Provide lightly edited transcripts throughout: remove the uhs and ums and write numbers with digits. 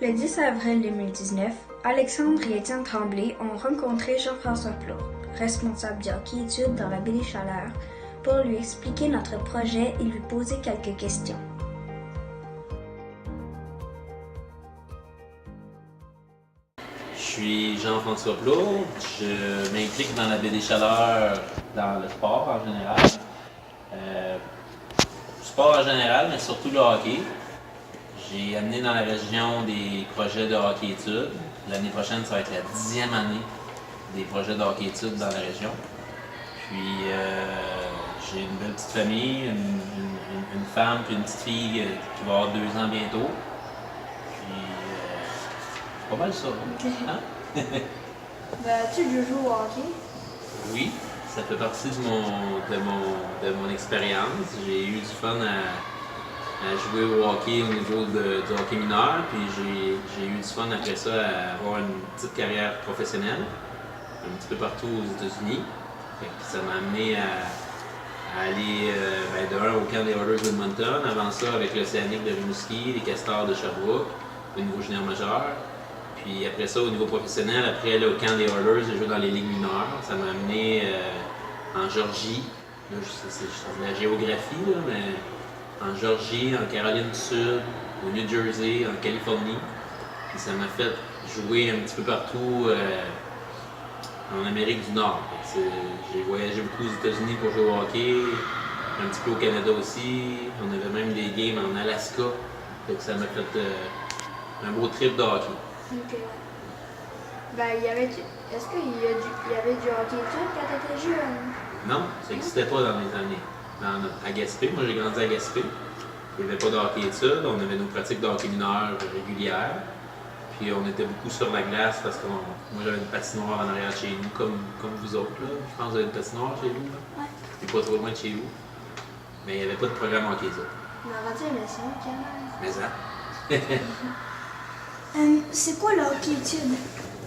Le 10 avril 2019, Alexandre et Étienne Tremblay ont rencontré Jean-François Plot, responsable du hockey-études dans la Baie des Chaleurs, pour lui expliquer notre projet et lui poser quelques questions. Je suis Jean-François Plot, je m'implique dans la Baie des Chaleurs dans le sport en général. Sport en général, mais surtout le hockey. J'ai amené dans la région des projets de hockey-études. L'année prochaine, ça va être la 10e année des projets de hockey-études dans la région. Puis j'ai une belle petite famille, une femme puis une petite fille qui va avoir 2 ans bientôt. Puis c'est pas mal ça. Hein? Tu joues au hockey? Oui, ça fait partie de mon expérience. J'ai eu du fun à jouer au hockey au niveau du hockey mineur, puis j'ai eu du fun après ça à avoir une petite carrière professionnelle, un petit peu partout aux États-Unis. Ça m'a amené à aller au camp des Oilers d'Edmonton, avant ça avec l'Océanique de Rimouski, les Castors de Sherbrooke, au niveau junior majeur. Puis après ça, au niveau professionnel, après là, au camp des Oilers, j'ai joué dans les ligues mineures. Ça m'a amené en Georgie. Là, c'est de la géographie, là, mais en Georgie, en Caroline du Sud, au New Jersey, en Californie. Puis ça m'a fait jouer un petit peu partout en Amérique du Nord. J'ai voyagé beaucoup aux États-Unis pour jouer au hockey, un petit peu au Canada aussi. On avait même des games en Alaska. Fait que ça m'a fait un beau trip de hockey. Ok. Est-ce qu'il y avait du hockey-études quand tu étais jeune? Non, ça n'existait pas dans les années. À Gaspé, moi j'ai grandi à Gaspé. Il n'y avait pas de hockey-études, on avait nos pratiques de hockey mineur régulières. Puis on était beaucoup sur la glace parce que moi j'avais une patinoire en arrière de chez nous, comme vous autres. Là. Je pense que vous avez une patinoire chez vous. Ouais. C'était pas trop loin de chez vous. Mais il n'y avait pas de programme hockey-études. Mais avant tu aimais ça, quand même. Mais ça. C'est quoi le hockey-études?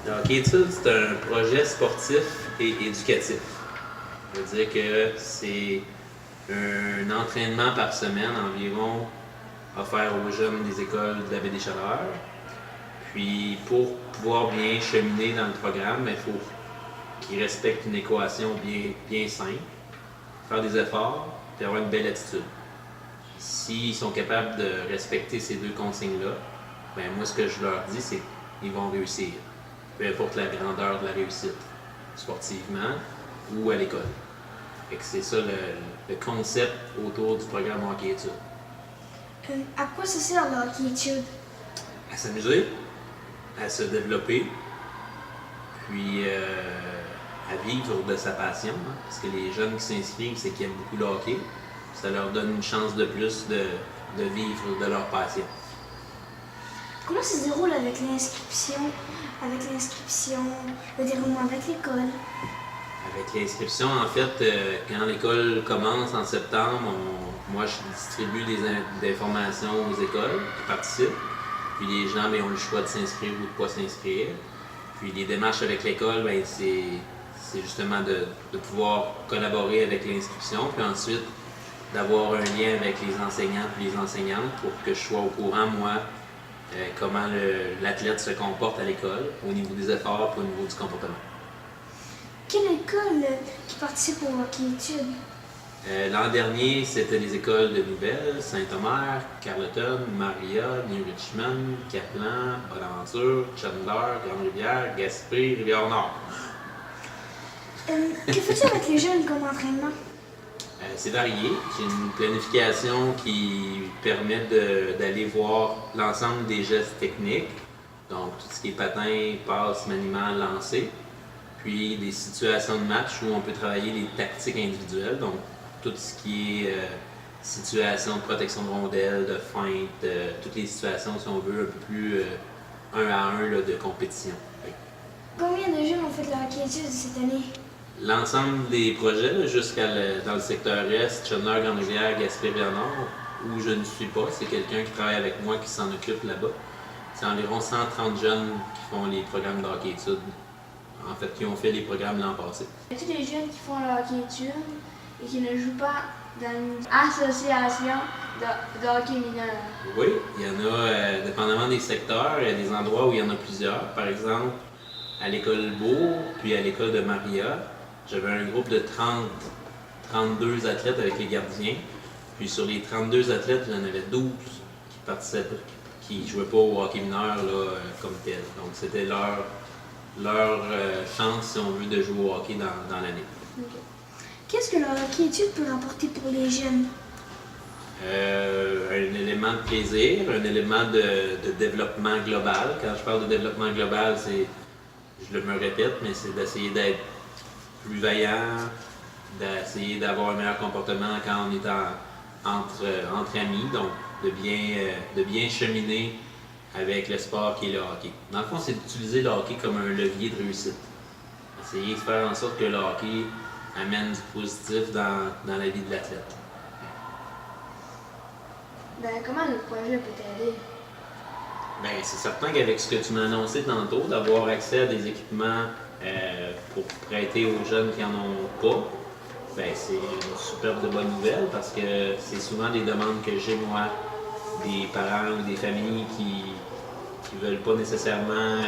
Le hockey-études, c'est un projet sportif et éducatif. Ça veut dire que c'est un entraînement par semaine environ offert aux jeunes des écoles de la Baie des Chaleurs. Puis pour pouvoir bien cheminer dans le programme, il faut qu'ils respectent une équation bien simple, faire des efforts et avoir une belle attitude. S'ils sont capables de respecter ces 2 consignes-là, ben moi ce que je leur dis, c'est qu'ils vont réussir, peu importe la grandeur de la réussite, sportivement ou à l'école. C'est ça le concept autour du programme hockey-études. À quoi ça sert le hockey-études? À s'amuser, à se développer, puis à vivre de sa passion. Hein, parce que les jeunes qui s'inscrivent, c'est qu'ils aiment beaucoup le hockey. Ça leur donne une chance de plus de vivre de leur passion. Comment ça se déroule avec l'inscription, le déroulement avec l'école? Avec l'inscription, en fait, quand l'école commence en septembre, moi je distribue des informations aux écoles qui participent. Puis les gens ont le choix de s'inscrire ou de ne pas s'inscrire. Puis les démarches avec l'école, c'est justement de pouvoir collaborer avec l'inscription, puis ensuite d'avoir un lien avec les enseignants et les enseignantes pour que je sois au courant, moi, comment l'athlète se comporte à l'école, au niveau des efforts et au niveau du comportement. Quelle école qui participe au hockey-études? L'an dernier, c'était les écoles de Nouvelle, Saint-Omer, Carleton, Maria, New Richmond, Caplan, Bonaventure, Chandler, Grande-Rivière, Gaspé, Rivière-Nord. Que fais-tu avec les jeunes comme entraînement? C'est varié. J'ai une planification qui permet d'aller voir l'ensemble des gestes techniques, donc tout ce qui est patin, passe, maniement, lancer, puis des situations de match où on peut travailler les tactiques individuelles, donc tout ce qui est situation de protection de rondelles, de feinte, toutes les situations, si on veut, un peu plus 1 à 1 là, de compétition. Combien de jeunes ont fait le hockey-études cette année? L'ensemble des projets, là, dans le secteur Est, Chandler, Grande-Rivière, Gaspé, Rivière-Nord, où je ne suis pas, c'est quelqu'un qui travaille avec moi qui s'en occupe là-bas. C'est environ 130 jeunes qui font les programmes de hockey-études, en fait, qui ont fait les programmes l'an passé. Y a-t-il des jeunes qui font le hockey-études et qui ne jouent pas dans une association de de hockey mineur. Oui, il y en a, dépendamment des secteurs, il y a des endroits où il y en a plusieurs. Par exemple, à l'école Beau, puis à l'école de Maria, j'avais un groupe de 32 athlètes avec les gardiens. Puis sur les 32 athlètes, il y en avait 12 qui participaient, qui ne jouaient pas au hockey mineur là, comme tel. Donc c'était leur chance, si on veut, de jouer au hockey dans l'année. Ok. Qu'est-ce que le hockey études peut apporter pour les jeunes? Un élément de plaisir, un élément de développement global. Quand je parle de développement global, je me répète, mais c'est d'essayer d'être plus vaillant, d'essayer d'avoir un meilleur comportement quand on est entre amis, donc de bien cheminer avec le sport qui est le hockey. Dans le fond, c'est d'utiliser le hockey comme un levier de réussite. Essayer de faire en sorte que le hockey amène du positif dans la vie de l'athlète. Ben, comment le projet peut t'aider? Bien, c'est certain qu'avec ce que tu m'as annoncé tantôt, d'avoir accès à des équipements pour prêter aux jeunes qui n'en ont pas, ben, c'est une superbe de bonne nouvelle parce que c'est souvent des demandes que j'ai moi, des parents ou des familles qui ne veulent pas nécessairement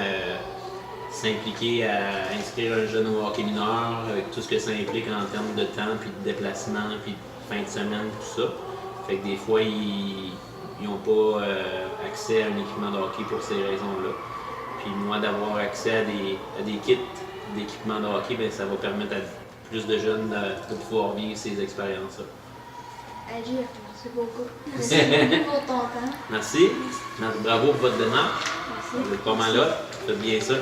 s'impliquer à inscrire un jeune au hockey mineur avec tout ce que ça implique en termes de temps, puis de déplacement, puis de fin de semaine, tout ça. Fait que des fois, ils n'ont pas accès à un équipement de hockey pour ces raisons-là. Puis moi, d'avoir accès à des kits d'équipement de hockey, bien, ça va permettre à plus de jeunes de pouvoir vivre ces expériences-là. Agir, merci beaucoup. Merci beaucoup pour ton temps. Merci. Bravo pour votre démarche. Merci. Vous êtes pas mal là. Faites bien ça.